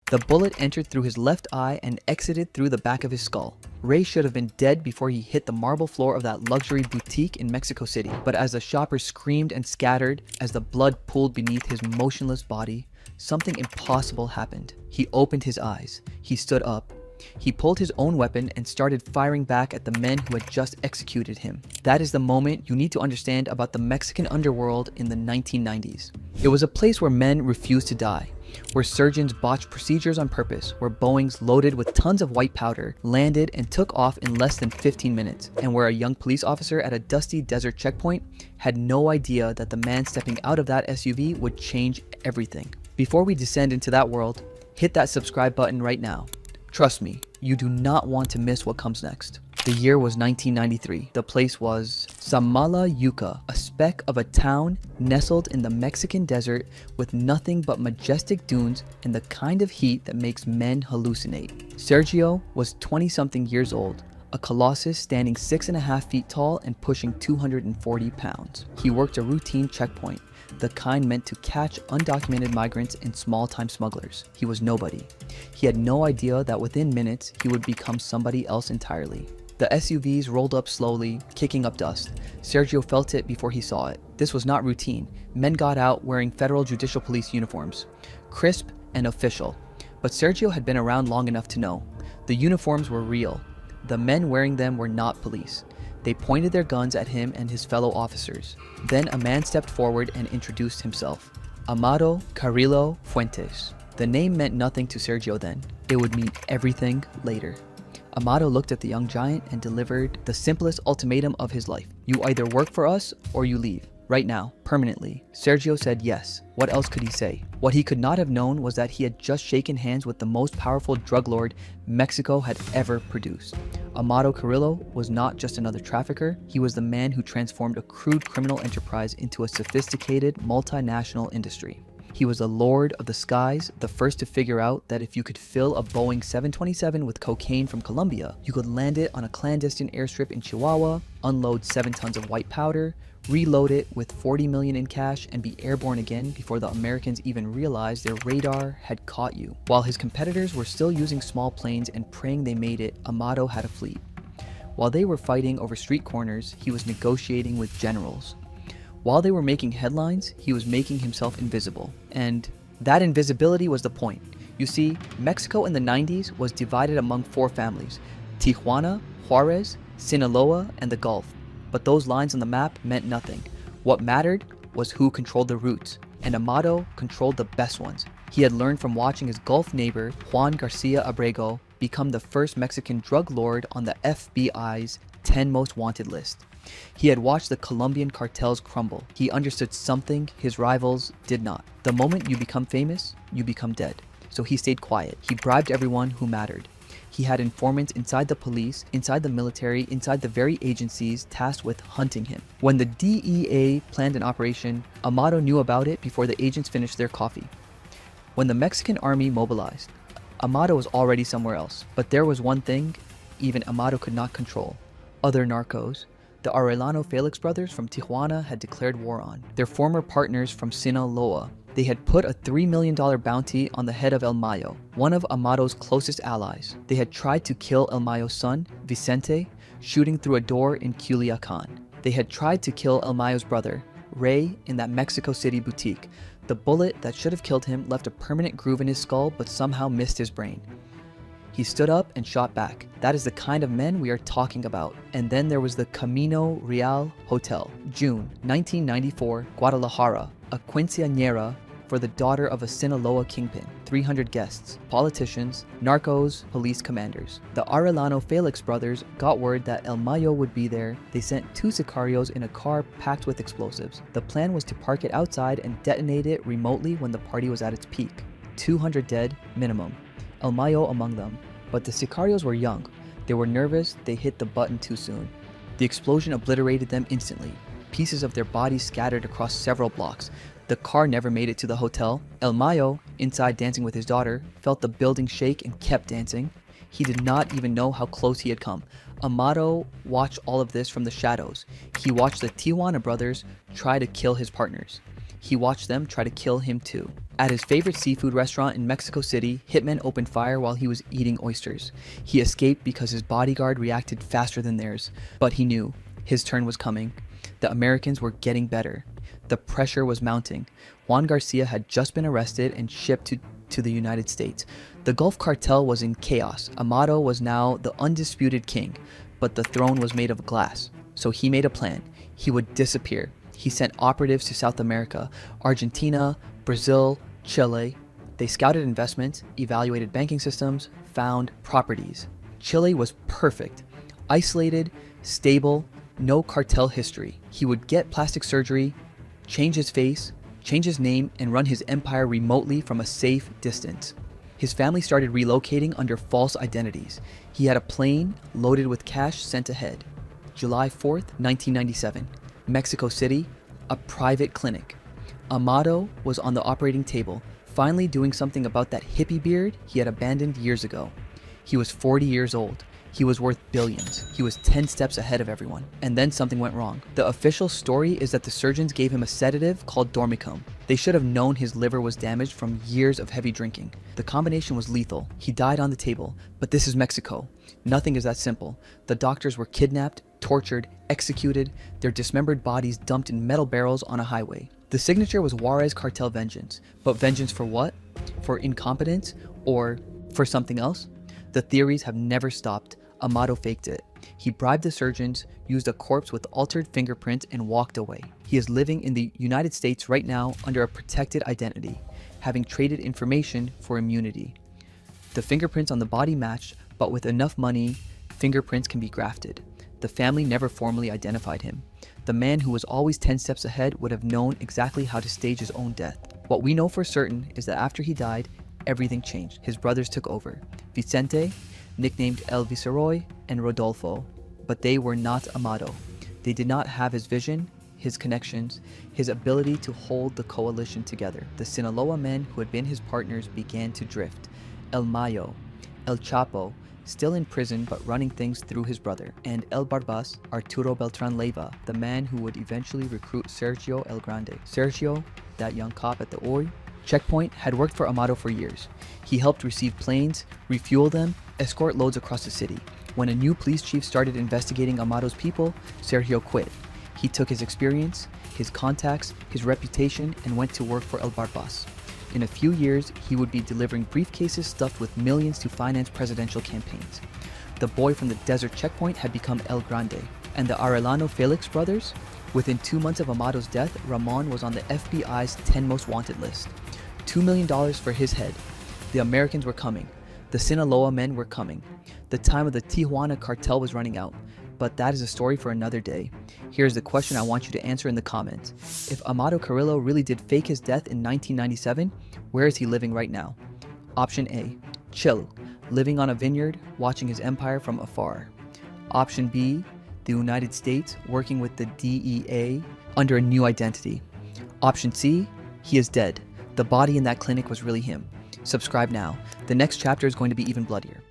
The bullet entered through his left eye and exited through the back of his skull. Ray should have been dead before he hit the marble floor of that luxury boutique in Mexico City. But as the shoppers screamed and scattered, as the blood pooled beneath his motionless body, something impossible happened. He opened his eyes. He stood up. He pulled his own weapon and started firing back at the men who had just executed him. That is the moment you need to understand about the Mexican underworld in the 1990s. It was a place where men refused to die, where surgeons botched procedures on purpose, where Boeings loaded with tons of white powder landed and took off in less than 15 minutes, and where a young police officer at a dusty desert checkpoint had no idea that the man stepping out of that SUV would change everything. Before we descend into that world, hit that subscribe button right now. Trust me, you do not want to miss what comes next. The year was 1993. The place was Samalayuca, a speck of a town nestled in the Mexican desert with nothing but majestic dunes and the kind of heat that makes men hallucinate. Sergio was 20-something years old, a colossus standing 6.5 feet tall and pushing 240 pounds. He worked a routine checkpoint, the kind meant to catch undocumented migrants and small-time smugglers. He was nobody. He had no idea that within minutes he would become somebody else entirely. The SUVs rolled up slowly, kicking up dust. Sergio felt it before he saw it. This was not routine. Men got out wearing federal judicial police uniforms, crisp and official. But Sergio had been around long enough to know. The uniforms were real. The men wearing them were not police. They pointed their guns at him and his fellow officers. Then a man stepped forward and introduced himself. Amado Carrillo Fuentes. The name meant nothing to Sergio then. It would mean everything later. Amado looked at the young giant and delivered the simplest ultimatum of his life. You either work for us or you leave. Right now, permanently. Sergio said yes. What else could he say? What he could not have known was that he had just shaken hands with the most powerful drug lord Mexico had ever produced. Amado Carrillo was not just another trafficker, he was the man who transformed a crude criminal enterprise into a sophisticated multinational industry. He was the lord of the skies, the first to figure out that if you could fill a Boeing 727 with cocaine from Colombia, you could land it on a clandestine airstrip in Chihuahua, unload 7 tons of white powder, reload it with 40 million in cash, and be airborne again before the Americans even realized their radar had caught you. While his competitors were still using small planes and praying they made it, Amado had a fleet. While they were fighting over street corners, he was negotiating with generals. While they were making headlines, he was making himself invisible. And that invisibility was the point. You see, Mexico in the 90s was divided among 4 families: Tijuana, Juarez, Sinaloa, and the Gulf. But those lines on the map meant nothing. What mattered was who controlled the routes, and Amado controlled the best ones. He had learned from watching his Gulf neighbor, Juan Garcia Abrego, become the first Mexican drug lord on the FBI's 10 most wanted list. He had watched the Colombian cartels crumble. He understood something his rivals did not. The moment you become famous, you become dead. So he stayed quiet. He bribed everyone who mattered. He had informants inside the police, inside the military, inside the very agencies tasked with hunting him. When the DEA planned an operation, Amado knew about it before the agents finished their coffee. When the Mexican army mobilized, Amado was already somewhere else. But there was one thing even Amado could not control: other narcos. The Arellano Felix brothers from Tijuana had declared war on their former partners from Sinaloa. They had put a $3 million bounty on the head of El Mayo, one of Amado's closest allies. They had tried to kill El Mayo's son, Vicente, shooting through a door in Culiacan. They had tried to kill El Mayo's brother, Ray, in that Mexico City boutique. The bullet that should have killed him left a permanent groove in his skull but somehow missed his brain. He stood up and shot back. That is the kind of men we are talking about. And then there was the Camino Real Hotel, June 1994, Guadalajara, a quinceañera for the daughter of a Sinaloa kingpin. 300 guests, politicians, narcos, police commanders. The Arellano Felix brothers got word that El Mayo would be there. They sent 2 sicarios in a car packed with explosives. The plan was to park it outside and detonate it remotely when the party was at its peak. 200 dead, minimum. El Mayo among them. But the sicarios were young. They were nervous, they hit the button too soon. The explosion obliterated them instantly. Pieces of their bodies scattered across several blocks. The car never made it to the hotel. El Mayo, inside dancing with his daughter, felt the building shake and kept dancing. He did not even know how close he had come. Amado watched all of this from the shadows. He watched the Tijuana brothers try to kill his partners. He watched them try to kill him too. At his favorite seafood restaurant in Mexico City, hitmen opened fire while he was eating oysters. He escaped because his bodyguard reacted faster than theirs, but he knew his turn was coming. The Americans were getting better. The pressure was mounting. Juan Garcia had just been arrested and shipped to the United States. The Gulf Cartel was in chaos. Amado was now the undisputed king, but the throne was made of glass. So he made a plan. He would disappear. He sent operatives to South America, Argentina, Brazil, Chile. They scouted investments, evaluated banking systems, found properties. Chile was perfect. Isolated, stable, no cartel history. He would get plastic surgery, change his face, change his name, and run his empire remotely from a safe distance. His family started relocating under false identities. He had a plane loaded with cash sent ahead. July 4th, 1997. Mexico City, a private clinic. Amado was on the operating table, finally doing something about that hippie beard he had abandoned years ago. He was 40 years old. He was worth billions. He was 10 steps ahead of everyone. And then something went wrong. The official story is that the surgeons gave him a sedative called Dormicum. They should have known his liver was damaged from years of heavy drinking. The combination was lethal. He died on the table. But this is Mexico. Nothing is that simple. The doctors were kidnapped, tortured, executed, their dismembered bodies dumped in metal barrels on a highway. The signature was Juarez Cartel Vengeance. But vengeance for what? For incompetence? Or for something else? The theories have never stopped. Amado faked it. He bribed the surgeons, used a corpse with altered fingerprints, and walked away. He is living in the United States right now under a protected identity, having traded information for immunity. The fingerprints on the body matched, but with enough money, fingerprints can be grafted. The family never formally identified him. The man who was always 10 steps ahead would have known exactly how to stage his own death. What we know for certain is that after he died, everything changed. His brothers took over. Vicente, nicknamed El Viceroy, and Rodolfo, but they were not Amado. They did not have his vision, his connections, his ability to hold the coalition together. The Sinaloa men who had been his partners began to drift. El Mayo, El Chapo, still in prison but running things through his brother, and El Barbas, Arturo Beltran Leiva, the man who would eventually recruit Sergio El Grande. Sergio, that young cop at the OI checkpoint, had worked for Amado for years. He helped receive planes, refuel them, escort loads across the city. When a new police chief started investigating Amado's people, Sergio quit. He took his experience, his contacts, his reputation, and went to work for El Barbas. In a few years, he would be delivering briefcases stuffed with millions to finance presidential campaigns. The boy from the desert checkpoint had become El Grande. And the Arellano Felix brothers? Within 2 months of Amado's death, Ramon was on the FBI's 10 most wanted list. $2 million for his head. The Americans were coming. The Sinaloa men were coming. The time of the Tijuana cartel was running out. But that is a story for another day. Here's the question I want you to answer in the comments. If Amado Carrillo really did fake his death in 1997, where is he living right now? Option A, chill, living on a vineyard, watching his empire from afar. Option B, the United States, working with the DEA under a new identity. Option C, he is dead. The body in that clinic was really him. Subscribe now. The next chapter is going to be even bloodier.